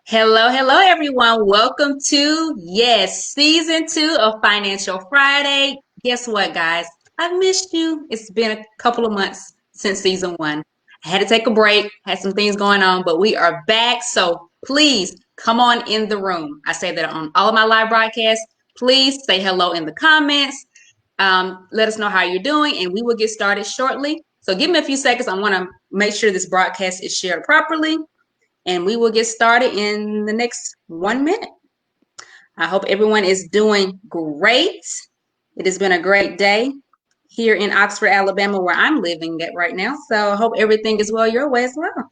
Hello, hello, everyone. Welcome to, season 2 of Financial Friday. Guess what, guys? I've missed you. It's been a couple of months since season 1. I had to take a break, had some things going on, but we are back. So please come on in the room. I say that on all of my live broadcasts. Please say hello in the comments. Let us know how you're doing, and we will get started shortly. So give me a few seconds. I want to make sure this broadcast is shared properly and we will get started in the next 1 minute. I hope everyone is doing great. It has been a great day here in Oxford, Alabama, where I'm living at right now. So I hope everything is well your way as well.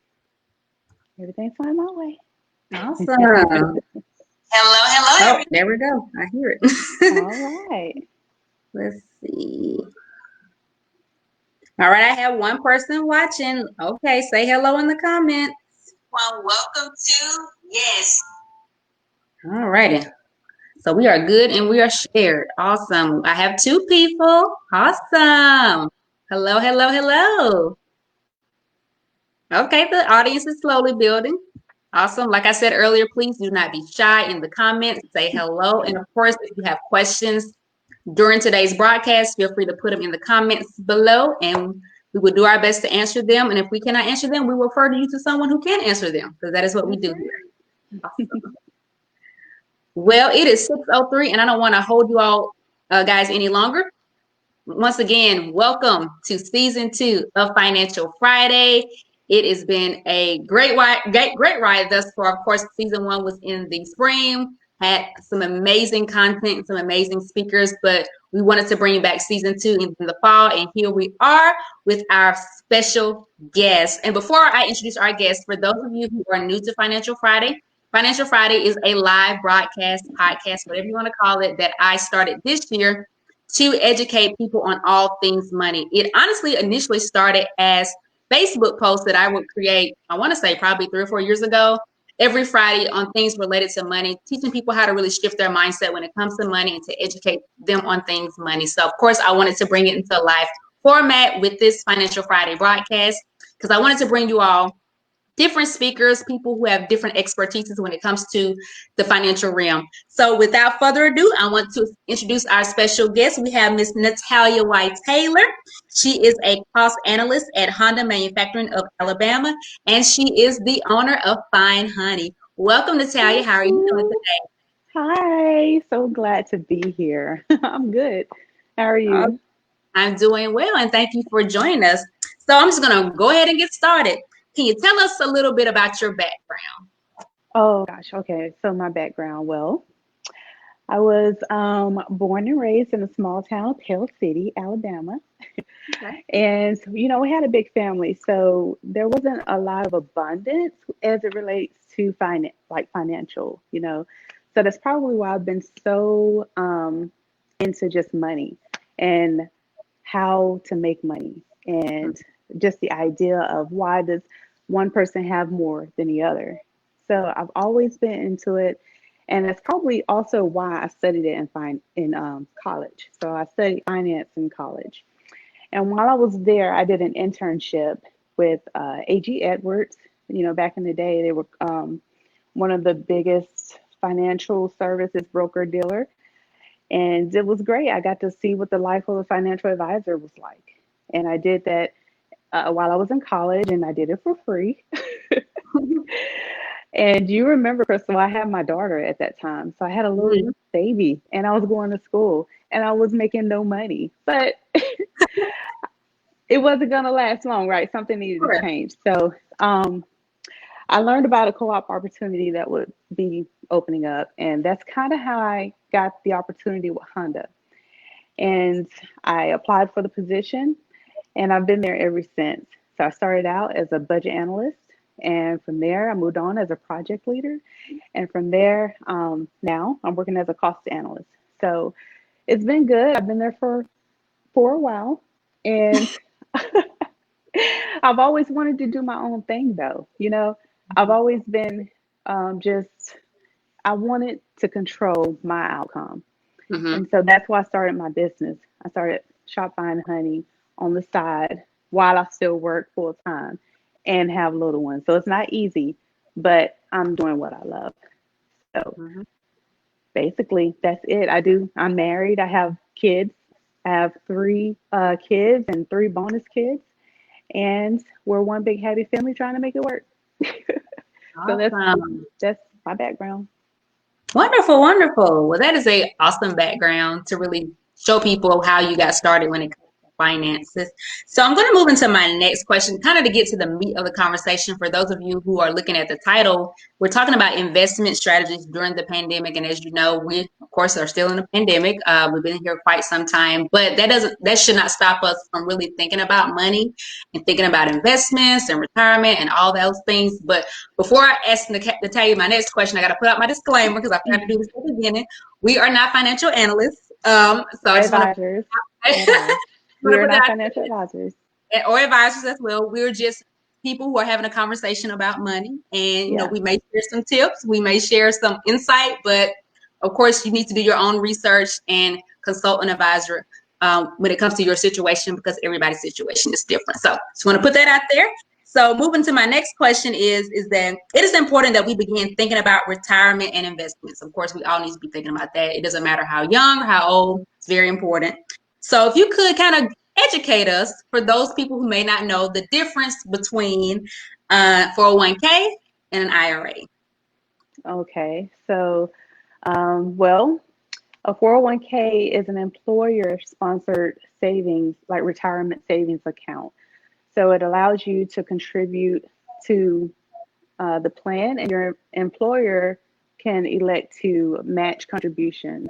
Everything's fine my way. Awesome. Hello, hello. Oh, there we go. I hear it. All right. Let's see. All right, I have one person watching. Okay, say hello in the comments. Well, welcome to All righty. So we are good and we are shared. Awesome. I have 2 people. Awesome. Hello, hello, hello. Okay, the audience is slowly building. Awesome. Like I said earlier, please do not be shy in the comments. Say hello. And of course, if you have questions during today's broadcast, feel free to put them in the comments below and we will do our best to answer them. And if we cannot answer them, we will refer to you to someone who can answer them because that is what we do here. Awesome. Well, it is 6:03, and I don't want to hold you all guys any longer. Once again, welcome to season 2 of Financial Friday. It has been a great ride thus far. Of course, season 1 was in the spring, had some amazing content, some amazing speakers, but we wanted to bring back season 2 in the fall, and here we are with our special guest. And before I introduce our guest, for those of you who are new to Financial Friday is a live broadcast, podcast, whatever you want to call it, that I started this year to educate people on all things money. It honestly initially started as Facebook posts that I would create, I want to say probably 3 or 4 years ago, every Friday on things related to money, teaching people how to really shift their mindset when it comes to money and to educate them on things money. So, of course, I wanted to bring it into a live format with this Financial Friday broadcast because I wanted to bring you all different speakers, people who have different expertises when it comes to the financial realm. So without further ado, I want to introduce our special guest. We have Miss Natalia White Taylor. She is a cost analyst at Honda Manufacturing of Alabama, and she is the owner of Fine Honey. Welcome, Natalia. Thank How are you doing you. today? Hi. So glad to be here. I'm good. How are Uh, you? I'm doing well, and thank you for joining us. So I'm just going to go ahead and get started. Can you tell us a little bit about your background? Oh gosh. Okay. So my background. Well, I was born and raised in a small town of Pell City, Alabama, Okay. and we had a big family, so there wasn't a lot of abundance as it relates to financial. So that's probably why I've been so into just money and how to make money and just the idea of why does one person have more than the other. So I've always been into it, and that's probably also why I studied it in college. So I studied finance in college, and while I was there, I did an internship with AG Edwards. Back in the day, they were one of the biggest financial services broker dealer, and it was great. I got to see what the life of a financial advisor was like. And I did that while I was in college, and I did it for free. And you remember, Crystal, I had my daughter at that time. So I had a little Mhm. baby, and I was going to school, and I was making no money. But it wasn't going to last long, right? Something needed to Sure. change. So I learned about a co op opportunity that would be opening up. And that's kind of how I got the opportunity with Honda. And I applied for the position, and I've been there ever since. So I started out as a budget analyst, and from there I moved on as a project leader, and from there now I'm working as a cost analyst. So it's been good. I've been there for a while, and I've always wanted to do my own thing, though. I've always been just I wanted to control my outcome. Mhm. And so that's why I started my business. I started Shop Fine Honey on the side while I still work full time and have little ones. So it's not easy, but I'm doing what I love. So Mhm. basically, that's it. I'm married. I have kids. I have three kids and three bonus kids, and we're one big happy family trying to make it work. So Awesome. that's my background. Wonderful, wonderful. Well, that is a awesome background to really show people how you got started when it comes to finances. So I'm going to move into my next question, kind of to get to the meat of the conversation. For those of you who are looking at the title, we're talking about investment strategies during the pandemic. And as you know, we of course are still in a pandemic. We've been here quite some time, but that should not stop us from really thinking about money and thinking about investments and retirement and all those things. But before I ask to tell you my next question, I got to put out my disclaimer because I forgot to do this at the beginning. We are not financial analysts, so Or I just want advisors at to all. We are put not that financial advisors. out, or advisors as well. We're just people who are having a conversation about money, and Yeah. we may share some tips, we may share some insight, but of course, you need to do your own research and consult an advisor when it comes to your situation because everybody's situation is different. So just want to put that out there. So moving to my next question is that it is important that we begin thinking about retirement and investments. Of course, we all need to be thinking about that. It doesn't matter how young or how old, it's very important. So if you could kind of educate us for those people who may not know the difference between 401k and an IRA. Okay. So, well, a 401k is an employer sponsored savings, like retirement savings account. So it allows you to contribute to the plan, and your employer can elect to match contributions.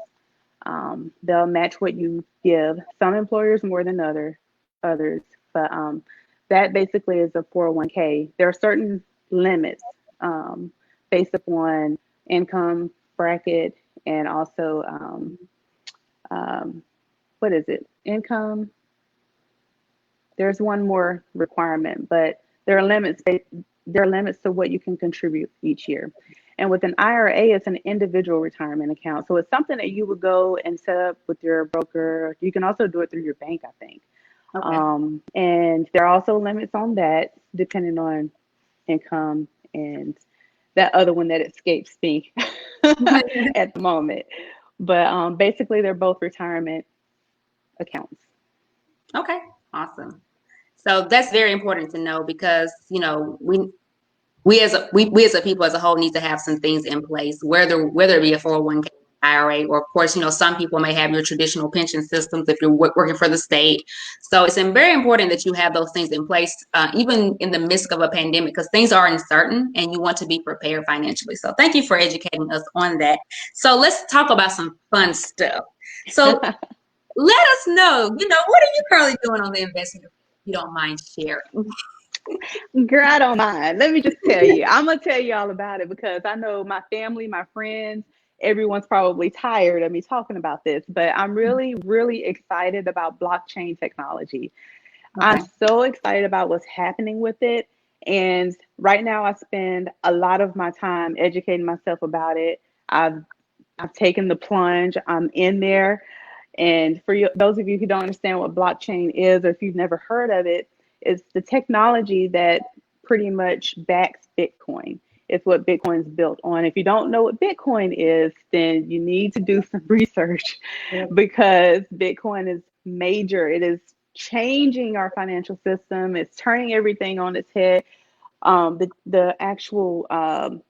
They'll match what you give. Some employers more than others, but that basically is a 401k. There are certain limits um, based upon income bracket and also um, what is it? Income. There's one more requirement, but there are limits to what you can contribute each year. And with an IRA, it's an individual retirement account. So it's something that you would go and set up with your broker. You can also do it through your bank, I think. Okay. And there are also limits on that depending on income and that other one that escapes me at the moment. But basically, they're both retirement accounts. Okay. Awesome. So that's very important to know because we as a people as a whole need to have some things in place, whether it be a 401k, IRA, or of course, some people may have your traditional pension systems if you're working for the state. So it's very important that you have those things in place, even in the midst of a pandemic, because things are uncertain and you want to be prepared financially. So thank you for educating us on that. So let's talk about some fun stuff. So let us know, what are you currently doing on the investment, if you don't mind sharing? Girl, I don't mind. Let me just tell you. I'm gonna tell you all about it because I know my family, my friends, everyone's probably tired of me talking about this, but I'm really, really excited about blockchain technology. I'm Okay. so excited about what's happening with it. And right now I spend a lot of my time educating myself about it. I've taken the plunge. I'm in there. And for you, those of you who don't understand what blockchain is, or if you've never heard of it, it's the technology that pretty much backs Bitcoin. It's what Bitcoin's built on. If you don't know what Bitcoin is, then you need to do some research because Bitcoin is major. It is changing our financial system. It's turning everything on its head. Um, the the actual um,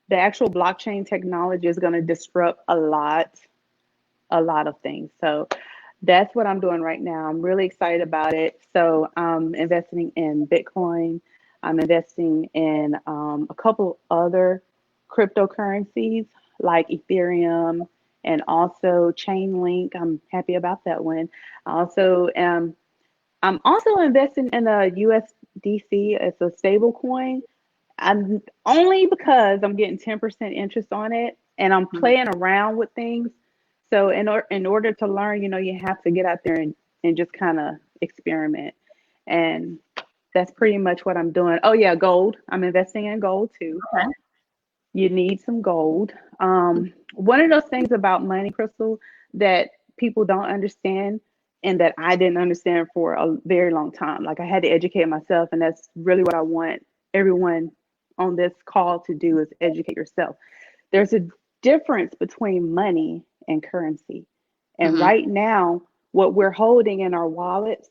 the actual blockchain technology is going to disrupt a lot of things. So that's what I'm doing right now. I'm really excited about it. So I'm investing in Bitcoin. I'm investing in a couple other cryptocurrencies like Ethereum and also Chainlink. I'm happy about that one. I also I'm also investing in a USDC. It's a stable coin. I'm only because I'm getting 10% interest on it and I'm playing around with things. So in order to learn, you have to get out there and just kind of experiment. And that's pretty much what I'm doing. Oh yeah, gold. I'm investing in gold too. Okay. You need some gold. One of those things about money, Crystal, that people don't understand and that I didn't understand for a very long time. Like I had to educate myself, and that's really what I want everyone on this call to do is educate yourself. There's a difference between money and currency. And Mm-hmm. right now, what we're holding in our wallets,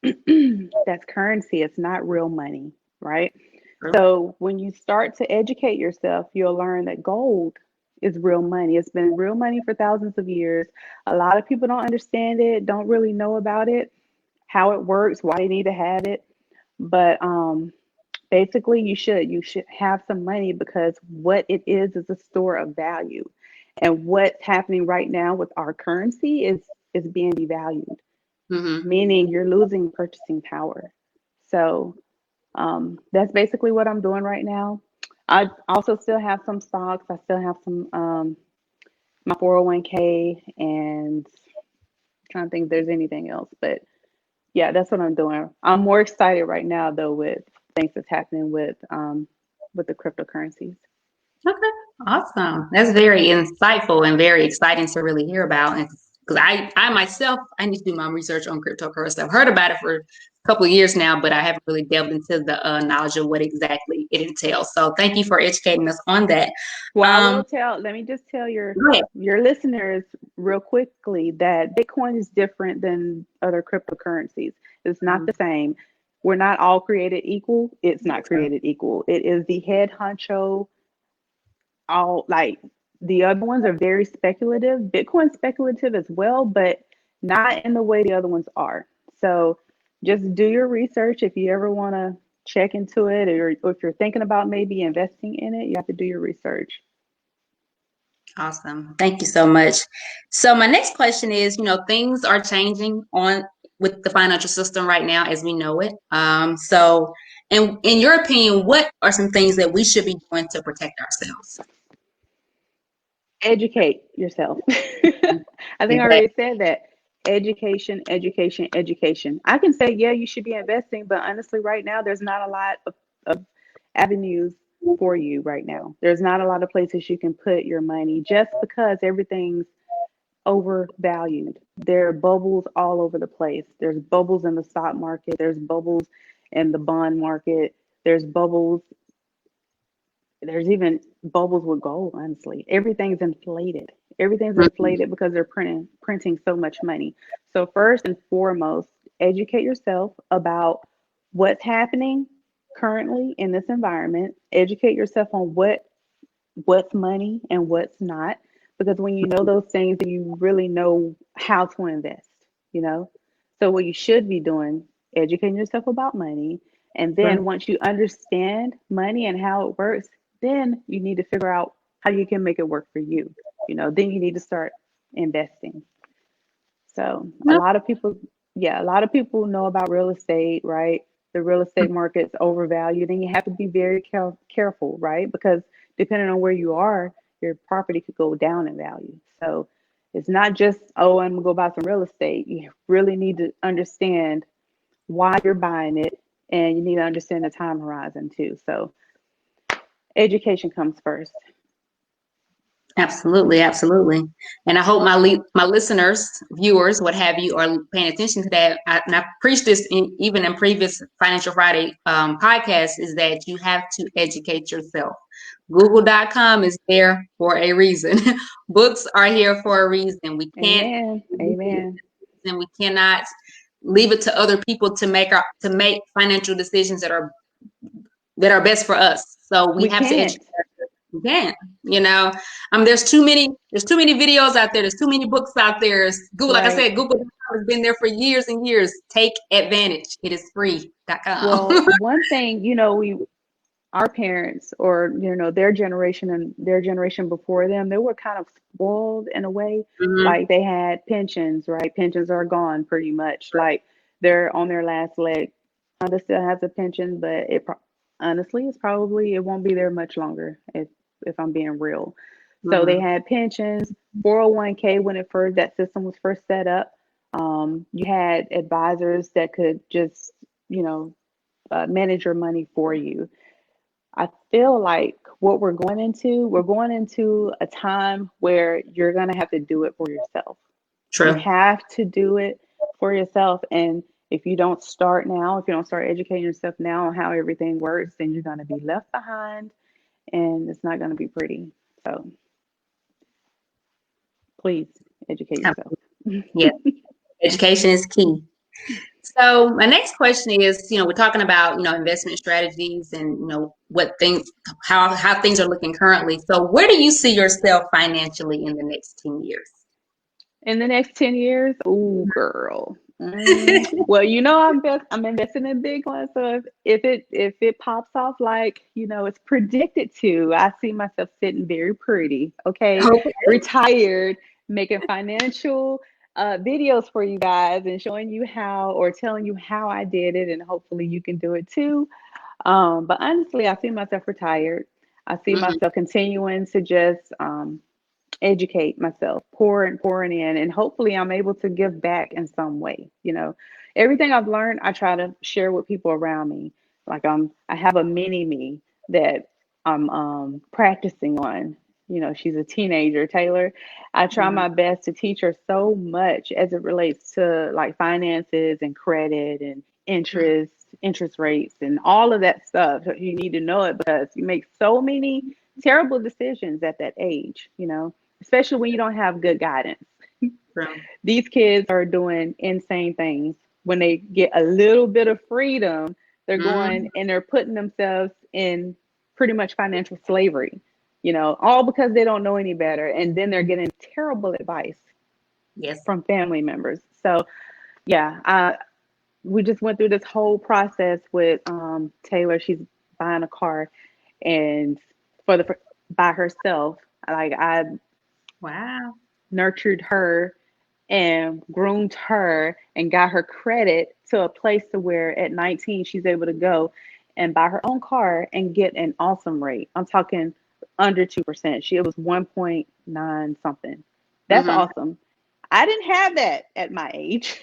that's currency. It's not real money, right? True. So when you start to educate yourself, you'll learn that gold is real money. It's been real money for thousands of years. A lot of people don't understand it, don't really know about it, how it works, why they need to have it. But basically, you should have some money because what it is a store of value. And what's happening right now with our currency is being devalued, Mm-hmm. meaning you're losing purchasing power. So that's basically what I'm doing right now. I also still have some stocks. I still have some my 401k, and trying to think if there's anything else. But yeah, that's what I'm doing. I'm more excited right now though with things that's happening with the cryptocurrencies. Okay, awesome. That's very insightful and very exciting to really hear about. And because I myself, I need to do my research on cryptocurrency. I've heard about it for a couple of years now, but I haven't really delved into the knowledge of what exactly it entails. So thank you for educating us on that. Well, Um, let me just tell Go ahead. your listeners real quickly that Bitcoin is different than other cryptocurrencies. It's not the same. We're not all created equal. It's not created equal. It is the head honcho. All like the other ones are very speculative. Bitcoin's speculative as well, but not in the way the other ones are. So just do your research if you ever want to check into it, or if you're thinking about maybe investing in it, you have to do your research. Awesome. Thank you so much. So my next question is, things are changing on with the financial system right now as we know it. So and in your opinion, what are some things that we should be doing to protect ourselves? Educate yourself. I think I Exactly. already said that. Education, education, education. I can say, yeah, you should be investing, but honestly, right now, there's not a lot of avenues for you right now. There's not a lot of places you can put your money just because everything's overvalued. There are bubbles all over the place. There's bubbles in the stock market, there's bubbles in the bond market, there's bubbles, there's even bubbles with gold, honestly. Everything's inflated. Everything's Mhm. inflated because they're printing so much money. So first and foremost, educate yourself about what's happening currently in this environment. Educate yourself on what's money and what's not. Because when you know those things, then you really know how to invest, you know? So what you should be doing, educating yourself about money. And then once you understand money and how it works, then you need to figure out how you can make it work for you. Then you need to start investing. So a Yep. lot of people, yeah, a lot of people know about real estate, right? The real estate market's overvalued, and you have to be very careful, right? Because depending on where you are, your property could go down in value. So it's not just, oh, I'm gonna go buy some real estate. You really need to understand why you're buying it, and you need to understand the time horizon too. So education comes first. Absolutely, absolutely. And I hope my listeners, viewers, what have you, are paying attention to that. And I preached this even in previous Financial Friday podcasts, is that you have to educate yourself. Google.com is there for a reason. Books are here for a reason. We can't Amen. Amen. and we cannot leave it to other people to make financial decisions that are best for us. So we We have to educate can't. ourselves. We can, you know. There's too many videos out there. There's too many books out there. Google, like I Right. said, Google has been there for years and years. Take advantage. It is free.com. Well, one thing, we our parents, or their generation and their generation before them, they were kind of spoiled in a way. Mhm. Like they had pensions, right? Pensions are gone pretty much. Like they're on their last leg. Honda still has a pension, but honestly, it won't be there much longer if I'm being real. So they Mhm. had pensions, 401k when that system was first set up. You had advisors that could just you know manage your money for you. I feel like we're going into a time where you're going to have to do it for yourself. You True. have to do it for yourself. And If you don't start now, if you don't start educating yourself now on how everything works, then you're going to be left behind and it's not going to be pretty. So please educate yourself. Yeah, education is key. So my next question is, we're talking about, investment strategies and, what things, how things are looking currently. So where do you see yourself financially in the next 10 years? In the next 10 years, oh girl. Well, I'm investing in Bitcoin. So if it pops off like, it's predicted to, I see myself sitting very pretty, okay? Okay. Retired, making financial videos for you guys and showing you how or telling you how I did it, and hopefully you can do it too. But honestly, I see myself retired. I see Hmm. myself continuing to just educate myself, pouring in, and hopefully I'm able to give back in some way. Everything I've learned, I try to share with people around me. Like I have a mini me that I'm practicing on. She's a teenager, Taylor. I try Hmm. my best to teach her so much as it relates to like finances and credit and interest rates and all of that stuff. You need to know it because you make so many terrible decisions at that age, especially when you don't have good guidance. These kids are doing insane things. When they get a little bit of freedom, they're Hmm. going and they're putting themselves in pretty much financial slavery, all because they don't know any better. And then they're getting terrible advice Yes. from family members. So, yeah, we just went through this whole process with Taylor. She's buying a car and for the by herself. Like I Wow. nurtured her and groomed her and got her credit to a place to where at 19 she's able to go and buy her own car and get an awesome rate. I'm talking under 2%. It was 1.9 something. That's Hmm. awesome. I didn't have that at my age.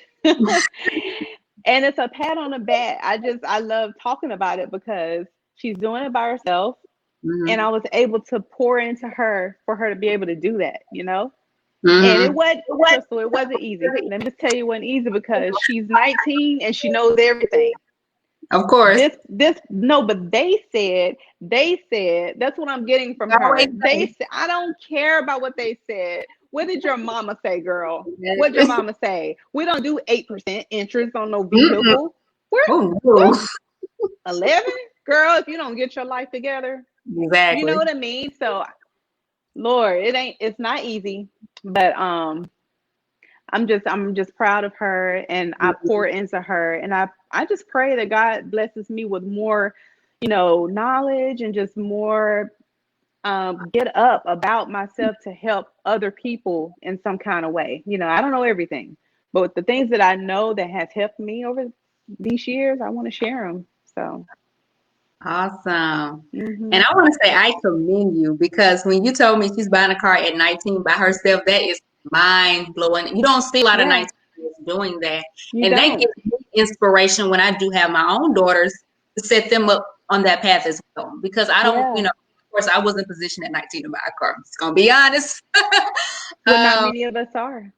And it's a pat on the back. I love talking about it because she's doing it by herself and Hmm. I was able to pour into her for her to be able to do that. And it Hmm. wasn't, Crystal, it wasn't easy. Let me just tell you, it wasn't easy because she's 19 and she knows everything. Of course. No, but they said, that's what I'm getting from Always her. They say. said, I don't care about what they said. What did your mama say, girl? What did your Yes. mama say? We don't do 8% interest on no Mm-mm. vehicle. Where, Oh, what? no. 11? Girl, if you don't get your life together, you know Exactly. what I mean? So, Lord, it's not easy, but I'm just proud of her and I pour into her and I just pray that God blesses me with more, knowledge and just more get up about myself to help other people in some kind of way. I don't know everything, but the things that I know that has helped me over these years, I want to share them. So, Awesome. And hmm I want to say I commend you because when you told me she's buying a car at 19 by herself, that is mind blowing. You don't see a lot of yeah, 19-year-olds doing that. you And that don't. gives me inspiration when I do have my own daughters to set them up on that path as well. Because I don't, Yeah. of course, I wasn't positioned at 19 to buy a car. I'm just going to be honest. Well, not um, many of us are.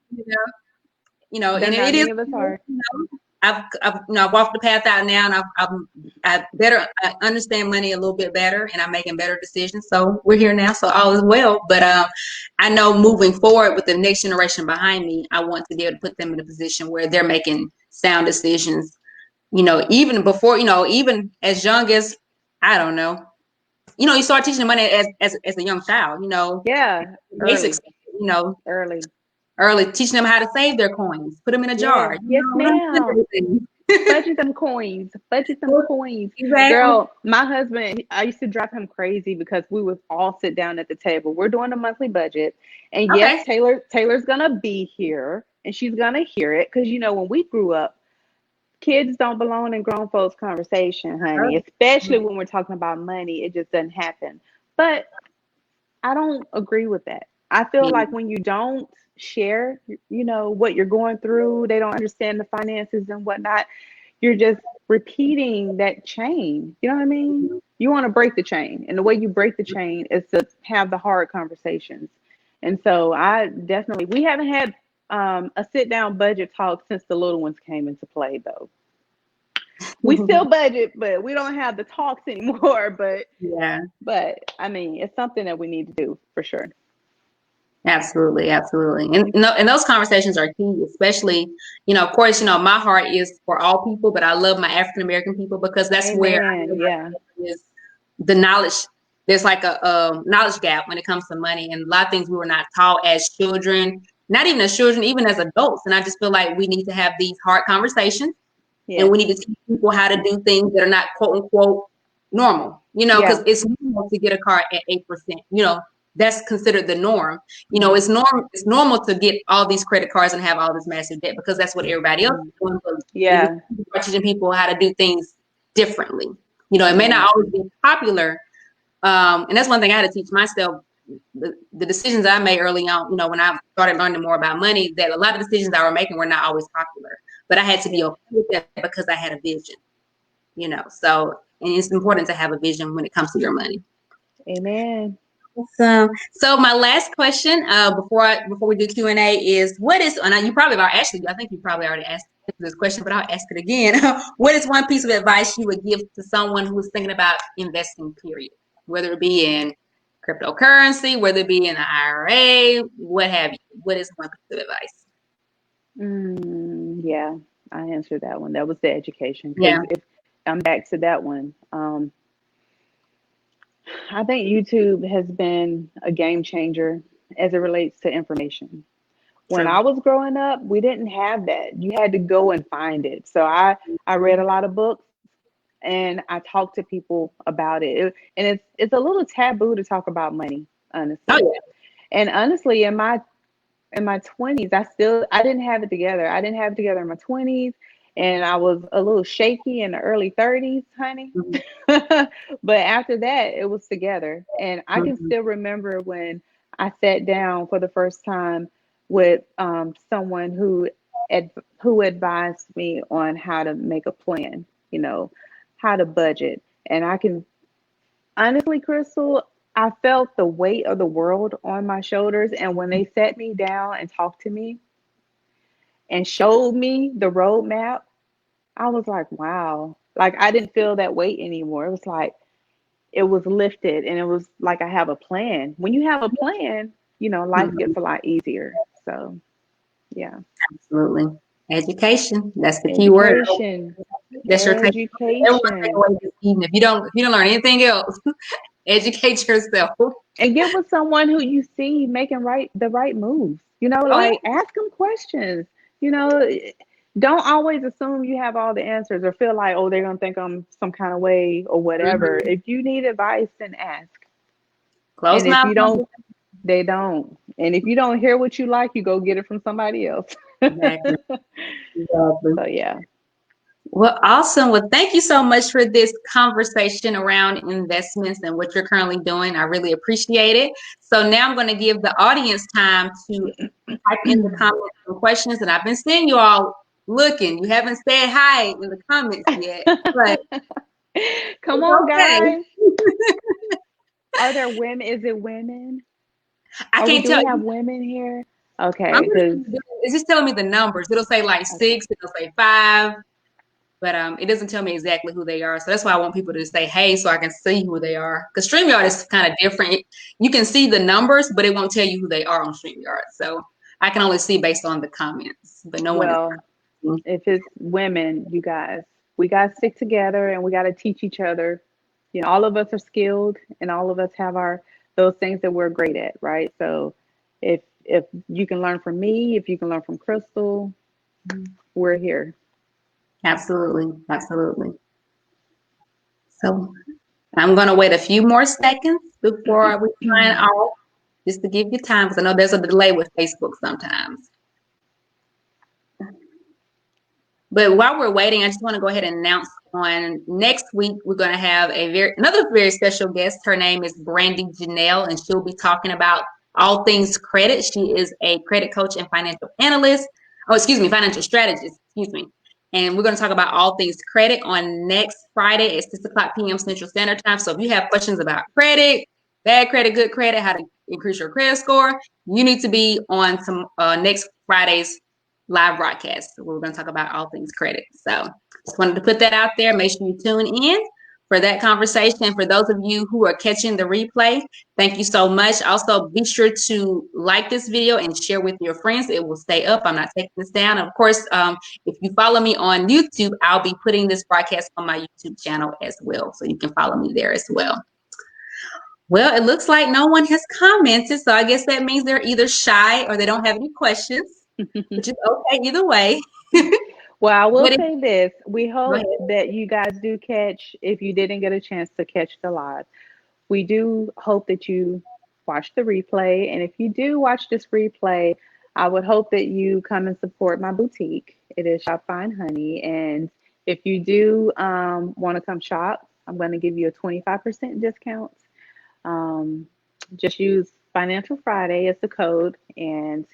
you know, There and not it is, many of us are. I've walked the path out now, and I better I understand money a little bit better, and I'm making better decisions. So we're here now, so all is well. But I know moving forward with the next generation behind me, I want to be able to put them in a position where they're making sound decisions. Even before, even as young as I don't know. You start teaching them money as a young child. Yeah, Basics. early, You know, early. early teaching them how to save their coins, put them in a Yes, jar. yes, Let them do ma'am. everything. Budget them coins. Budget them coins. Exactly. Girl, my husband, I used to drive him crazy because we would all sit down at the table. We're doing a monthly budget. And yes, Okay. Taylor's gonna be here and she's gonna hear it. Because when we grew up, kids don't belong in grown folks' conversation, honey. Especially when we're talking about money. It just doesn't happen. But I don't agree with that. I feel Yeah. like when you don't share, what you're going through, they don't understand the finances and whatnot, you're just repeating that chain. You know what I mean? You want to break the chain. And the way you break the chain is to have the hard conversations. And so we haven't had a sit down budget talk since the little ones came into play, though. We still budget, but we don't have the talks anymore. Yeah. But I mean, it's something that we need to do for sure. Absolutely, absolutely. And those conversations are key, especially, of course, my heart is for all people, but I love my African American people because that's where I Amen. feel Yeah. like is the knowledge. There's like a knowledge gap when it comes to money, and a lot of things we were not taught as children, not even as children, even as adults. And I just feel like we need to have these hard conversations, and Yes. we need to teach people how to do things that are not quote unquote normal, because Yeah. it's normal to get a car at 8%, that's considered the norm. Hmm. It's normal to get all these credit cards and have all this massive debt because that's what everybody else is doing. But we Yeah. are teaching people how to do things differently. It may Yeah. not always be popular. And that's one thing I had to teach myself. The decisions I made early on, when I started learning more about money, that a lot of decisions I were making were not always popular, but I had to be Yeah. okay with that because I had a vision, so, and it's important to have a vision when it comes to your money. Amen. So my last question, before we do Q&A, is what is, and you probably are actually, I think you probably already asked this question, but I'll ask it again. What is one piece of advice you would give to someone who is thinking about investing, period, whether it be in cryptocurrency, whether it be in an IRA, what have you? What is one piece of advice? Yeah, I answered that one. That was the education. Because Yeah, if I'm back to that one, I think YouTube has been a game changer as it relates to information. When true. I was growing up, we didn't have that. You had to go and find it. So I read a lot of books and I talked to people about it. And it's a little taboo to talk about money, Oh honestly. yeah. And honestly, in my 20s, I didn't have it together. I didn't have it together in my 20s, and I was a little shaky in the early 30s, honey. Mhm, But after that, it was together. And I can mhm, still remember when I sat down for the first time with someone who advised me on how to make a plan, you know, how to budget. And I can honestly, Crystal, I felt the weight of the world on my shoulders. And when they sat me down and talked to me and showed me the roadmap, I was like, wow. Like I didn't feel that weight anymore. It was like it was lifted and it was like I have a plan. When you have a plan, life mhm. gets a lot easier. So, yeah. Absolutely. Education. That's the key word. Education. That's your take. Everyone's Education. takeaway this evening. If you don't learn anything else, educate yourself. And get with someone who you see making the right moves. Oh Like ask them questions. You know, don't always assume you have all the answers or feel like, oh, they're gonna think I'm some kind of way or yeah. whatever. If you need advice, then ask. Close And if mouth. you don't, they don't. And if you don't hear what you like, you go get it from somebody else. Exactly. Exactly. So yeah. Well, awesome. Well, thank you so much for this conversation around investments and what you're currently doing. I really appreciate it. So now I'm going to give the audience time to type in the comments and questions. And I've been seeing you all looking. You haven't said hi in the comments yet, but Come it's on, okay. guys. Are there women? Is it women? I can't Do tell we have you. women here? I'm Okay, because gonna, it's just telling me the numbers. It'll say like okay. 6, it'll say 5, but it doesn't tell me exactly who they are. So that's why I want people to say hey so I can see who they are. Because StreamYard is kind of different. You can see the numbers, but it won't tell you who they are on StreamYard. So I can only see based on the comments, but no one is. Well, if it's women, you guys, we got to stick together and we got to teach each other. All of us are skilled and all of us have those things that we're great at, right? So if you can learn from me, if you can learn from Crystal, we're here. Absolutely. Absolutely. So I'm going to wait a few more seconds before we sign off, just to give you time, because I know there's a delay with Facebook sometimes. But while we're waiting, I just want to go ahead and announce on next week, we're going to have another very special guest. Her name is Brandy Janelle, and she'll be talking about all things credit. She is a credit coach and financial analyst. Oh, excuse me, financial strategist. Excuse me. And we're going to talk about all things credit on next Friday at 6 o'clock p.m. Central Standard Time. So if you have questions about credit, bad credit, good credit, how to increase your credit score, you need to be on some next Friday's live broadcast. So we're going to talk about all things credit. So Just wanted to put that out there. Make sure you tune in for that conversation. For those of you who are catching the replay, thank you so much. Also, be sure to like this video and share with your friends. It will stay up. I'm not taking this down. Of course, if you follow me on YouTube, I'll be putting this broadcast on my YouTube channel as well. So you can follow me there as well. Well, it looks like no one has commented. So I guess that means they're either shy or they don't have any questions, which is okay either way. Well, I will But say this. We go hope ahead. that you guys do catch, if you didn't get a chance to catch the live, we do hope that you watch the replay. And if you do watch this replay, I would hope that you come and support my boutique. It is Shop Fine Honey. And if you do want to come shop, I'm going to give you a 25% discount. Um, just use Financial Friday as the code, and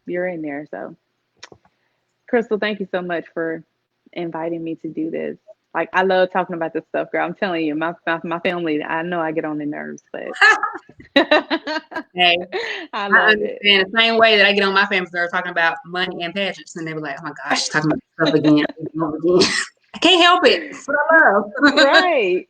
you're in there. So, Crystal, thank you so much for inviting me to do this. Like, I love talking about this stuff, girl. I'm telling you, my family, I know I get on their nerves, but Hey, I I love it. understand the same way that I get on my family they're talking about money and pageants, and they were like, "Oh my gosh, she's talking about stuff again, again." I can't help it. It's what I love. Right.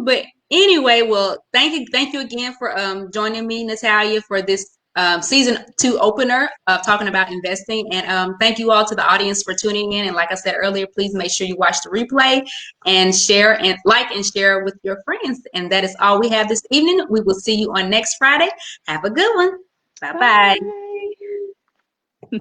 But anyway, well, thank you again for joining me, Natalia, for this season 2 opener of talking about investing. And thank you all to the audience for tuning in. And like I said earlier, please make sure you watch the replay and share and like and share with your friends. And that is all we have this evening. We will see you on next Friday. Have a good one. Bye bye. Bye.